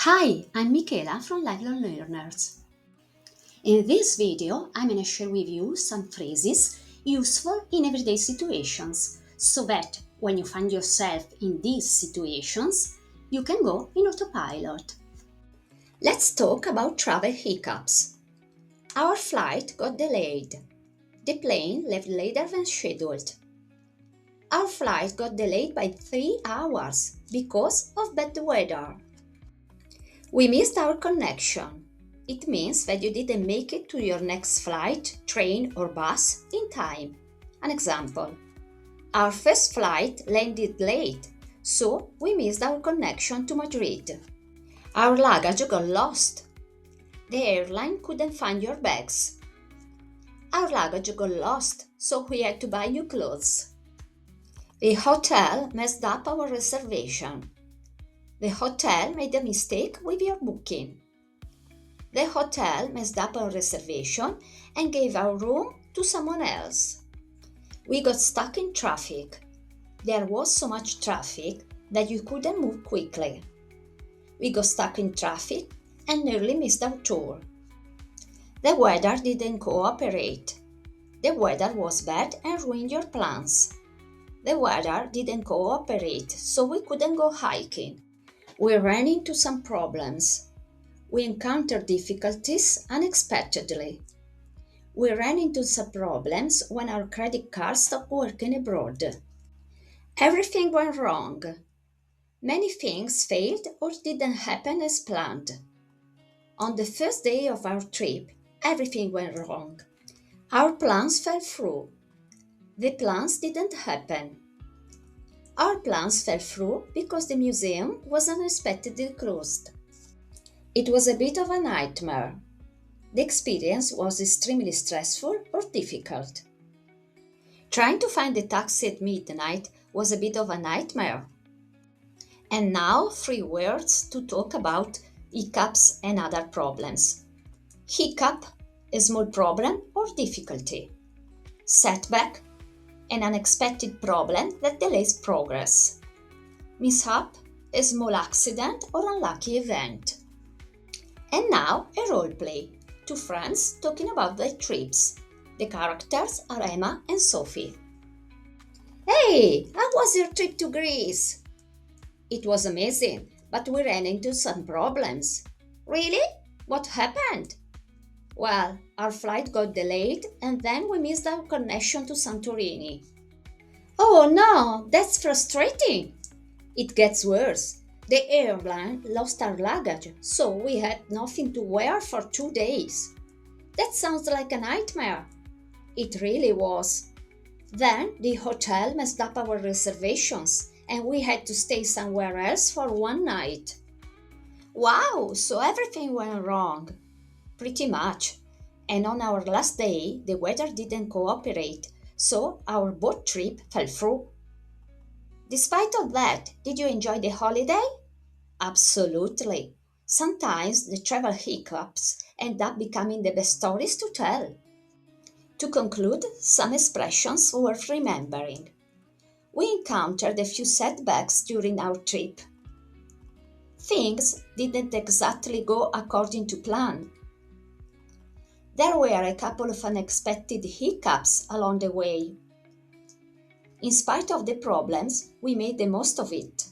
Hi, I'm Michela from Lifelong Learners. In this video, I'm going to share with you some phrases useful in everyday situations so that when you find yourself in these situations, you can go in autopilot. Let's talk about travel hiccups. Our flight got delayed. The plane left later than scheduled. Our flight got delayed by 3 hours because of bad weather. We missed our connection. It means that you didn't make it to your next flight, train or bus in time. An example. Our first flight landed late, so we missed our connection to Madrid. Our luggage got lost. The airline couldn't find your bags. Our luggage got lost, so we had to buy new clothes. The hotel messed up our reservation. The hotel made a mistake with your booking. The hotel messed up our reservation and gave our room to someone else. We got stuck in traffic. There was so much traffic that you couldn't move quickly. We got stuck in traffic and nearly missed our tour. The weather didn't cooperate. The weather was bad and ruined your plans. The weather didn't cooperate, so we couldn't go hiking. We ran into some problems. We encountered difficulties unexpectedly. We ran into some problems when our credit card stopped working abroad. Everything went wrong. Many things failed or didn't happen as planned. On the first day of our trip, everything went wrong. Our plans fell through. The plans didn't happen. Our plans fell through because the museum was unexpectedly closed. It was a bit of a nightmare. The experience was extremely stressful or difficult. Trying to find a taxi at midnight was a bit of a nightmare. And now 3 words to talk about hiccups and other problems. Hiccup, a small problem or difficulty. Setback, an unexpected problem that delays progress. Mishap, a small accident or unlucky event. And now a role play. 2 friends talking about their trips. The characters are Emma and Sophie. Hey, how was your trip to Greece? It was amazing, but we ran into some problems. Really? What happened? Well, our flight got delayed and then we missed our connection to Santorini. Oh no, that's frustrating. It gets worse. The airline lost our luggage, so we had nothing to wear for 2 days. That sounds like a nightmare. It really was. Then the hotel messed up our reservations and we had to stay somewhere else for 1 night. Wow, so everything went wrong. Pretty much. And on our last day, the weather didn't cooperate, so our boat trip fell through. Despite all that, did you enjoy the holiday? Absolutely. Sometimes the travel hiccups end up becoming the best stories to tell. To conclude, some expressions worth remembering. We encountered a few setbacks during our trip. Things didn't exactly go according to plan. There were a couple of unexpected hiccups along the way. In spite of the problems, we made the most of it.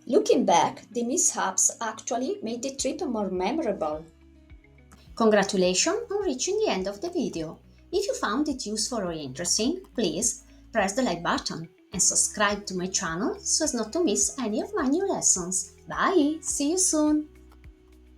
Looking back, the mishaps actually made the trip more memorable. Congratulations on reaching the end of the video. If you found it useful or interesting, please press the like button and subscribe to my channel so as not to miss any of my new lessons. Bye! See you soon!